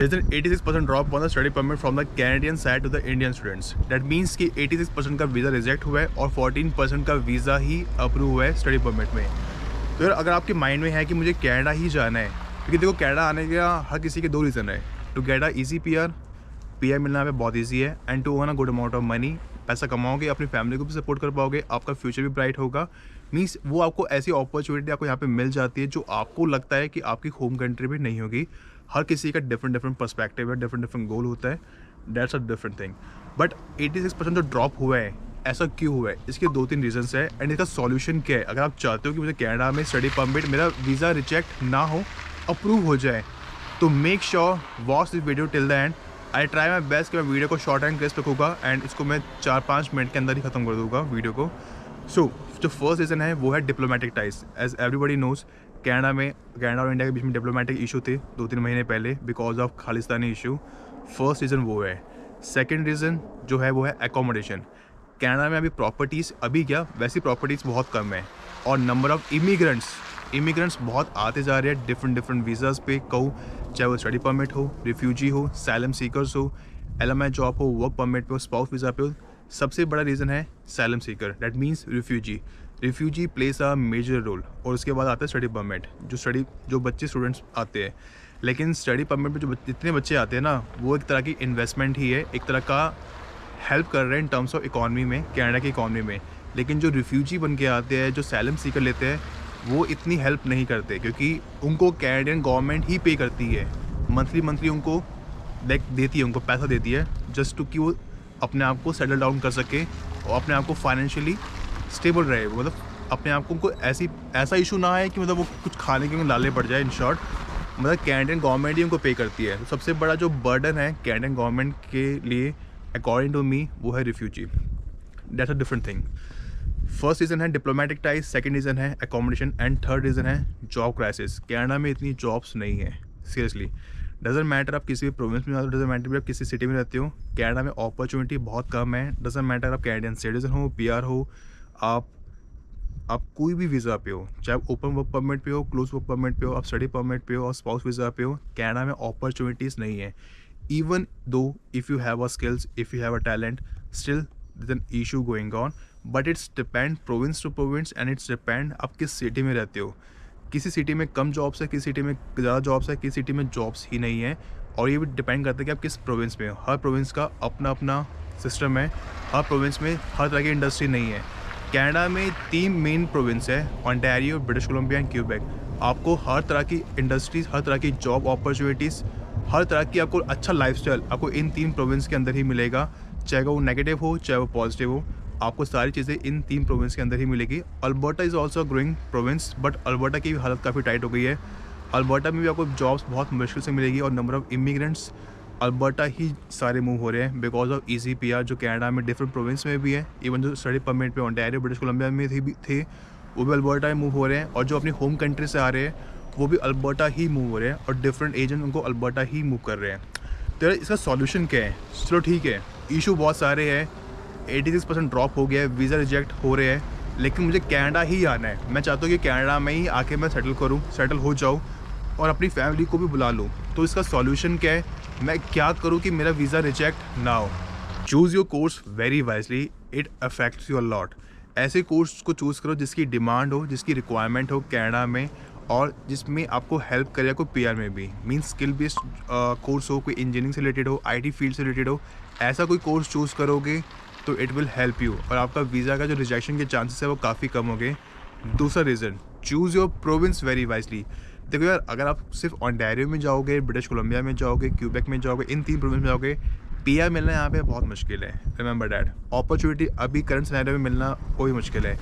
There's an 86% drop on the study permit from the Canadian side to the Indian students. That means कि 86% का visa reject हुआ है और 14% का visa ही approve हुआ है स्टडी परमिट में। तो यार अगर आपके माइंड में है कि मुझे कनाडा ही जाना है, क्योंकि देखो कनाडा आने का हर किसी के दो रीज़न है। To get a easy PR मिलना यहाँ पे बहुत ईजी है, and to earn a good amount of money. पैसा कमाओगे, अपनी फैमिली को भी सपोर्ट कर पाओगे, आपका फ्यूचर भी ब्राइट होगा। मीन्स वो आपको ऐसी अपॉर्चुनिटी आपको यहाँ पे मिल जाती है जो आपको लगता है कि आपकी होम कंट्री में नहीं होगी। हर किसी का डिफरेंट पर्सपेक्टिव है, डिफरेंट गोल होता है। That's a different thing. But 86% जो ड्रॉप हुआ है, ऐसा क्यों हुआ है? इसके 2-3 रीजंस है, एंड इसका सॉल्यूशन क्या है? अगर आप चाहते हो कि मुझे कनाडा में स्टडी परमिट, मेरा वीज़ा रिजेक्ट ना हो, अप्रूव हो जाए, तो make sure watch this video till the end. I try my best कि मैं वीडियो को शॉर्ट एंड क्रिस्प रखूँगा, एंड इसको मैं 4-5 मिनट के अंदर ही ख़त्म कर दूँगा वीडियो को। सो जो फर्स्ट रीज़न है वो है diplomatic ties. As everybody knows, Canada और इंडिया के बीच में डिप्लोमेटिक इशू थे 2-3 महीने पहले because of Khalistani issue. First reason वो है। सेकेंड रीज़न जो है वो है एकोमोडेशन। कनाडा में अभी प्रॉपर्टीज़, अभी क्या वैसी प्रॉपर्टीज़ बहुत कम है, और नंबर ऑफ़ इमिग्रेंट्स बहुत आते जा रहे हैं डिफरेंट वीज़ाज़ पे। कहूँ चाहे वो स्टडी परमिट हो, रिफ्यूजी हो, साइलम सीकर्स हो, एलएमआई जॉब हो, वर्क परमिट पे हो, स्पाउस वीज़ा पे हो। सबसे बड़ा रीज़न है asylum seeker, that means refugee plays a major role. और उसके बाद आता है स्टडी परमिट, जो बच्चे स्टूडेंट्स आते हैं। लेकिन स्टडी परमिट में जो जितने बच्चे आते हैं ना, वो एक तरह की इन्वेस्टमेंट ही है, एक तरह का हेल्प कर रहे हैं इन टर्म्स ऑफ इकॉनमी में, कनाडा की इकॉनमी में। लेकिन जो रिफ्यूजी बन के आते हैं, जो साइलम सीकर लेते हैं, वो इतनी हेल्प नहीं करते, क्योंकि उनको कैनेडियन गवर्नमेंट ही पे करती है। मंथली उनको लाइक देती है, उनको पैसा देती है जस्ट टू कि वो अपने आप को सेटल डाउन कर सके और अपने आप को फाइनेंशियली स्टेबल रहे। मतलब अपने आप को उनको ऐसा इशू ना आए कि मतलब वो कुछ खाने के लाले पड़ जाए। इन शॉर्ट, मतलब कैनेडियन गवर्नमेंट ही उनको पे करती है। तो सबसे बड़ा जो बर्डन है कैनेडियन गवर्नमेंट के लिए, अकॉर्डिंग टू मी, वो है refugee. That's a different thing. First reason है डिप्लोमेटिक टाइज, सेकंड रीज़न है एकोमोडेशन, एंड थर्ड रीज़न है जॉब क्राइसिस। कनाडा में इतनी जॉब्स नहीं है, सीरियसली। डजेंट मैटर आप किसी भी प्रोविंस में, डजेंट मैटर आप किसी सिटी में रहते हो, कनाडा में अपॉर्चुनिटी बहुत कम है। डजेंट मैटर आप कैनेडियन सिटीजन हो, पीआर हो, आप कोई भी वीज़ा पे हो, चाहे आप ओपन वर्क परमिट पे हो, क्लोज वर्क परमिट पे हो, आप स्टडी परमिट पे हो, और स्पाउस वीज़ा पे हो, कनाडा में अपॉर्चुनिटीज़ नहीं है। Even though if you have a skills, if you have a talent, still there's an issue going on, but it's depend province to province, and it's depend आप किस city में रहते हो। किसी सिटी में कम जॉब्स है, किसी सिटी में ज़्यादा जॉब्स है, किसी सिटी में जॉब्स ही नहीं है। और ये भी डिपेंड करता है कि आप किस प्रोविंस में हो। हर प्रोविंस का अपना अपना सिस्टम है, हर प्रोविंस में हर तरह की इंडस्ट्री नहीं है। कनाडा में 3 मेन प्रोविंस है, Ontario, British Columbia and Quebec. आपको हर तरह की इंडस्ट्रीज, हर तरह की जॉब अपॉर्चुनिटीज़, हर तरह की आपको अच्छा लाइफस्टाइल आपको इन 3 प्रोविंस के अंदर ही मिलेगा। चाहे वो नेगेटिव हो, चाहे वो पॉजिटिव हो, आपको सारी चीज़ें इन 3 प्रोविंस के अंदर ही मिलेगी। Alberta is also growing province, but Alberta की भी हालत काफ़ी टाइट हो गई है। अल्बर्टा में भी आपको जॉब्स बहुत मुश्किल से मिलेगी, और नंबर ऑफ़ इमिग्रेंट्स अल्बर्टा ही सारे मूव हो रहे हैं बिकॉज ऑफ ईजी पीआर, जो कनाडा में डिफरेंट प्रोविंस में भी है। इवन जो स्टडी परमिट पे ओंटारियो, ब्रिटिश कोलंबिया में थे, वो भी अल्बर्टा में मूव हो रहे हैं। और जो अपनी होम कंट्री से आ रहे हैं, वो भी अल्बर्टा ही मूव हो रहे हैं, और डिफरेंट एजेंट उनको अल्बर्टा ही मूव कर रहे हैं। तो यार इसका सॉल्यूशन क्या है? चलो ठीक है, इशू बहुत सारे हैं, 86% ड्रॉप हो गया है, वीज़ा रिजेक्ट हो रहे हैं, लेकिन मुझे कनाडा ही आना है। मैं चाहता हूँ कि कनाडा में ही आके मैं सेटल हो जाऊँ और अपनी फैमिली को भी बुला लूँ। तो इसका सॉल्यूशन क्या है? मैं क्या करूँ कि मेरा वीज़ा रिजेक्ट ना हो? Choose your course very wisely, it affects you a lot. ऐसे कोर्स को चूज़ करो जिसकी डिमांड हो, जिसकी रिक्वायरमेंट हो कनाडा में, और जिसमें आपको हेल्प करे कोई पीआर में भी। मीन्स स्किल बेस्ड कोर्स हो, कोई इंजीनियरिंग से रिलेटेड हो, आईटी फील्ड से रिलेटेड हो, ऐसा कोई कोर्स चूज़ करोगे तो इट विल हेल्प यू, और आपका वीज़ा का जो रिजेक्शन के चांसेस है वो काफ़ी कम हो गए। दूसरा reason, choose your province very wisely. देखो यार, अगर आप सिर्फ ओंटारियो में जाओगे, ब्रिटिश कोलंबिया में जाओगे, क्यूबेक में जाओगे, इन 3 प्रोविंस में जाओगे, पीआर मिलना यहाँ पे बहुत मुश्किल है। Remember that. अपॉर्चुनिटी अभी करंट सिनेरियो में मिलना कोई मुश्किल है।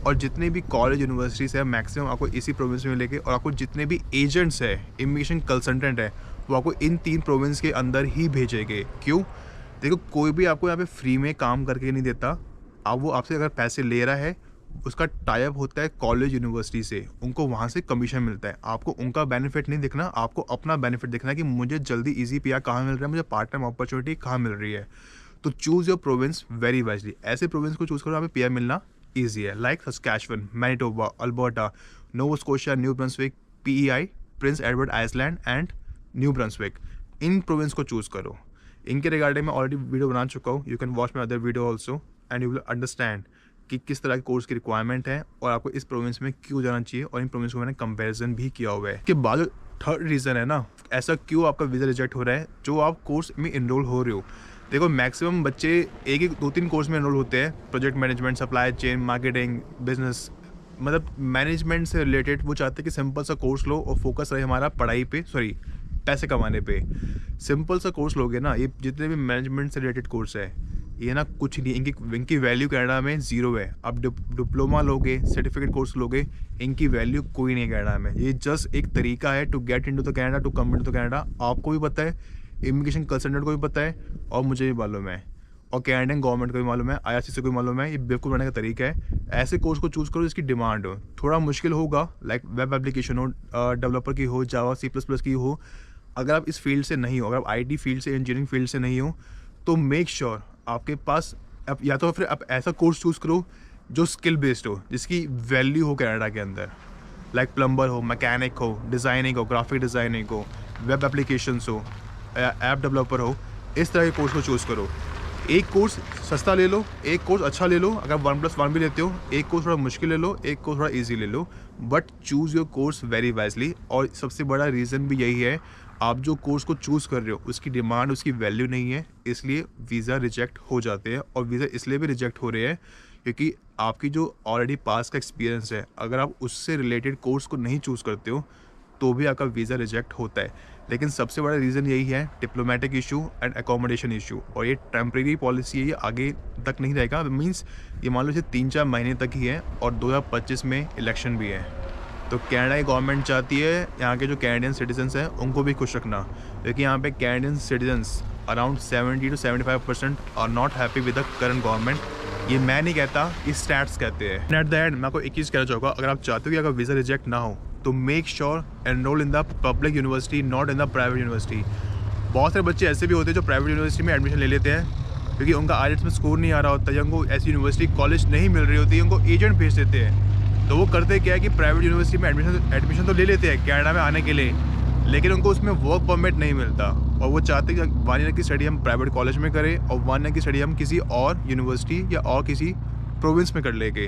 और जितने भी कॉलेज यूनिवर्सिटीज़ है, मैक्सिमम आपको इसी प्रोविंस में मिलेंगे, और आपको जितने भी एजेंट्स है, इमिग्रेशन कंसल्टेंट है, वो आपको इन 3 प्रोविंस के अंदर ही भेजेंगे। क्यों? देखो, कोई भी आपको यहाँ पे फ्री में काम करके नहीं देता। अब वो आपसे अगर पैसे ले रहा है, उसका टाई अप होता है कॉलेज यूनिवर्सिटी से, उनको वहाँ से कमीशन मिलता है। आपको उनका बेनिफिट नहीं देखना, आपको अपना बेनिफिट देखना है कि मुझे जल्दी ईजी पीआर कहाँ मिल रहा है, मुझे पार्ट टाइम अपॉर्चुनिटी कहाँ मिल रही है। तो choose your province very wisely. ऐसे प्रोविंस को चूज़ करो जहाँ पे पीआर मिलना ईजी है, like Saskatchewan, Manitoba, Alberta, Nova Scotia, New Brunswick, PEI, Prince Edward Island and New Brunswick. इन प्रोविंस को चूज़ करो। इनके रिगार्डिंग मैं ऑलरेडी वीडियो बना चुका हूँ, you can watch my other video also and you will understand कि किस तरह के कोर्स की रिक्वायरमेंट है और आपको इस प्रोविंस में क्यों जाना चाहिए, और इन प्रोविंस को मैंने कंपैरिजन भी किया हुआ है। इसके बाद थर्ड रीज़न है ना, ऐसा क्यों आपका वीज़ा रिजेक्ट हो रहा है जो आप कोर्स में इनरोल हो रहे हो। देखो मैक्सिमम बच्चे एक 2-3 कोर्स में इनरोल होते हैं, project management, supply chain, marketing, business, मतलब मैनेजमेंट से रिलेटेड। वो चाहते हैं कि सिंपल सा कोर्स लो और फोकस रहे हमारा पढ़ाई पे, पैसे कमाने पे। सिंपल सा कोर्स लोगे ना, ये जितने भी मैनेजमेंट से रिलेटेड कोर्स है ये ना कुछ नहीं, इनकी वैल्यू कनाडा में ज़ीरो है। आप डिप्लोमा लोगे, सर्टिफिकेट कोर्स लोगे, इनकी वैल्यू कोई नहीं कनाडा में। ये जस्ट एक तरीका है to get into the Canada, to come into the Canada. आपको भी पता है, इमिग्रेशन कंसल्टेंट को भी पता है, और मुझे भी मालूम है, और कैनेडियन गवर्नमेंट को भी मालूम है, IRCC को भी मालूम है। ये बिल्कुल बनाने का तरीका है। ऐसे कोर्स को चूज़ करो जिसकी डिमांड हो। थोड़ा मुश्किल होगा, लाइक वेब एप्लीकेशन हो, डेवलपर की हो, जावा C++ की हो। अगर आप इस फील्ड से नहीं हो, अगर आप IT फील्ड से, इंजीनियरिंग फील्ड से नहीं हो, तो मेक श्योर आपके पास या तो फिर आप ऐसा कोर्स चूज़ करो जो स्किल बेस्ड हो, जिसकी वैल्यू हो कनाडा के अंदर, लाइक प्लम्बर हो, मैकेनिक हो, डिज़ाइनिंग हो, ग्राफिक डिज़ाइनिंग हो, वेब एप्लीकेशंस हो, ऐप डेवलपर हो। इस तरह के कोर्स को चूज़ करो। एक कोर्स सस्ता ले लो, एक कोर्स अच्छा ले लो, अगर 1+1 भी लेते हो। एक कोर्स थोड़ा मुश्किल ले लो, एक कोर्स थोड़ा ईजी ले लो, but choose your course very wisely. और सबसे बड़ा रीज़न भी यही है, आप जो कोर्स को चूज़ कर रहे हो उसकी डिमांड, उसकी वैल्यू नहीं है, इसलिए वीज़ा रिजेक्ट हो जाते हैं। और वीज़ा इसलिए भी रिजेक्ट हो रहे हैं क्योंकि आपकी जो ऑलरेडी पास का एक्सपीरियंस है, अगर आप उससे रिलेटेड कोर्स को नहीं चूज़ करते हो तो भी आपका वीज़ा रिजेक्ट होता है। लेकिन सबसे बड़ा रीज़न यही है, diplomatic issue and accommodation issue. और ये टेम्प्रेरी पॉलिसी है, ये आगे तक नहीं रहेगा। मीन्स ये मान लो इसे 3-4 महीने तक ही है, और 2025 में इलेक्शन भी है। तो कनाडा की गवर्नमेंट चाहती है यहाँ के जो कैनेडियन सिटीजन्स हैं उनको भी खुश रखना, क्योंकि यहाँ पे Canadian citizens around 70 to 75% are not happy with the current government. ये मैं नहीं कहता, ये स्टैट्स कहते हैं। एट द एंड मैं आपको एक चीज़ कहना चाहूँगा, अगर आप चाहते हो कि अगर वीज़ा रिजेक्ट ना हो तो make sure enrol in the public university, not in the private university. बहुत सारे बच्चे ऐसे भी होते हैं जो प्राइवेट यूनिवर्सिटी में एडमिशन ले लेते हैं क्योंकि उनका IELTS में स्कोर नहीं आ रहा होता, या उनको ऐसी यूनिवर्सिटी कॉलेज नहीं मिल रही होती, उनको एजेंट भेज देते हैं। तो वो करते क्या है कि प्राइवेट यूनिवर्सिटी में एडमिशन तो ले लेते हैं कनाडा में आने के लिए, लेकिन उनको उसमें वर्क परमिट नहीं मिलता। और वो चाहते हैं कि 1 ईयर की स्टडी हम प्राइवेट कॉलेज में करें और 1 ईयर की स्टडी हम किसी और यूनिवर्सिटी या और किसी प्रोविंस में कर लेंगे।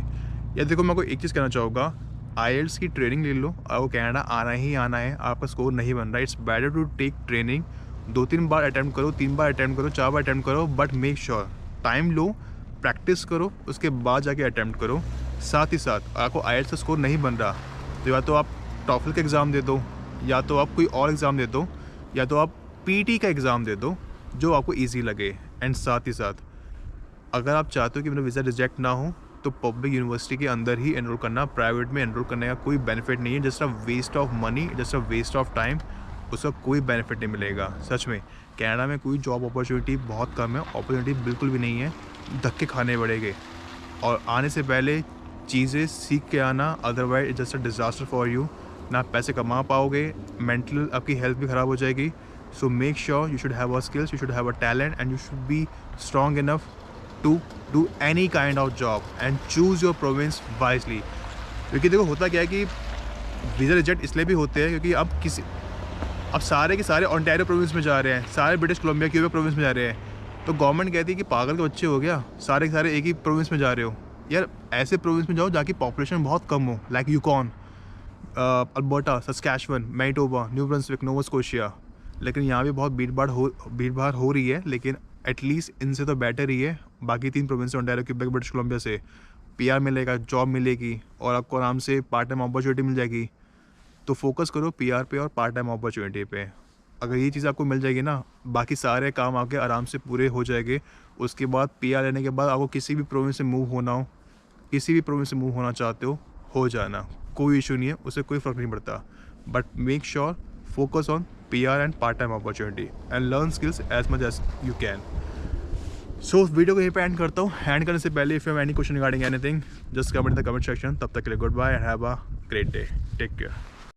या देखो मैं आपको एक चीज़ कहना चाहूँगा, IELTS की ट्रेनिंग ले लो, आपको कनाडा आना ही आना है, आपका स्कोर नहीं बन रहा है, it's better to take training. 2-3 बार अटैम्प्ट करो, 3 बार अटैम्प्ट करो, 4 बार अटैम्प्ट करो, बट मेक श्योर टाइम लो, प्रैक्टिस करो, उसके बाद जाके अटैम्प्ट करो। साथ ही साथ आपको IELTS का स्कोर नहीं बन रहा तो या तो आप TOEFL का एग्ज़ाम दे दो, या तो आप कोई और एग्ज़ाम दे दो, या तो आप PT का एग्ज़ाम दे दो जो आपको ईजी लगे। एंड साथ ही साथ अगर आप चाहते हो कि मेरा वीज़ा रिजेक्ट ना हो तो पब्लिक यूनिवर्सिटी के अंदर ही एनरोल करना, प्राइवेट में एनरोल करने का कोई बेनिफिट नहीं है। Just a waste of money, just a waste of time, उसका कोई बेनिफिट नहीं मिलेगा। सच में कनाडा में कोई जॉब अपॉर्चुनिटी बहुत कम है, अपॉर्चुनिटी बिल्कुल भी नहीं है, धक्के खाने पड़ेंगे। और आने से पहले चीज़ें सीख के आना, otherwise it's just a disaster for you. ना पैसे कमा पाओगे, मेंटल आपकी हेल्थ भी ख़राब हो जाएगी। So make sure you should have a skills, you should have a talent, and you should be strong enough to do any kind of job and choose your province wisely. क्योंकि देखो होता क्या है कि वीज़ा रिजेक्ट इसलिए भी होते हैं क्योंकि अब सारे के सारे ओंटारियो प्रोविंस में जा रहे हैं, सारे ब्रिटिश कोलंबिया क्यूबेक प्रोविंस में जा रहे हैं। तो गवर्नमेंट कहती है कि पागल के बच्चे हो गया, सारे के सारे एक ही प्रोविंस में जा रहे हो। यार ऐसे प्रोविंस में जाओ जहाँ की पॉपुलेशन बहुत कम हो, like Yukon, Alberta, Saskatchewan, Manitoba, New Brunswick, Nova Scotia. लेकिन यहाँ भी बहुत भीड़ हो रही है, लेकिन एटलीस्ट इनसे तो बेटर ही है। बाकी 3 province Ontario, Quebec, British Columbia से PR मिलेगा, जॉब मिलेगी और आपको आराम से पार्ट टाइम अपॉर्चुनिटी मिल जाएगी। तो फोकस करो PR पे और पार्ट टाइम अपॉर्चुनिटी पे। अगर ये चीज़ आपको मिल जाएगी ना, बाकी सारे काम आपके आराम से पूरे हो जाएंगे। उसके बाद PR लेने के बाद आपको किसी भी प्रोविंस से मूव होना हो, किसी भी प्रोविंस से मूव होना चाहते हो जाना, कोई इशू नहीं है, उससे कोई फ़र्क नहीं पड़ता। But make sure focus on PR and part time opportunity and learn skills as much as you can. So video को यहीं पे एंड करता हूँ। एंड करने से पहले if you have any question regarding anything, just comment in the comment section. तब तक के लिए goodbye and have a great day, take care.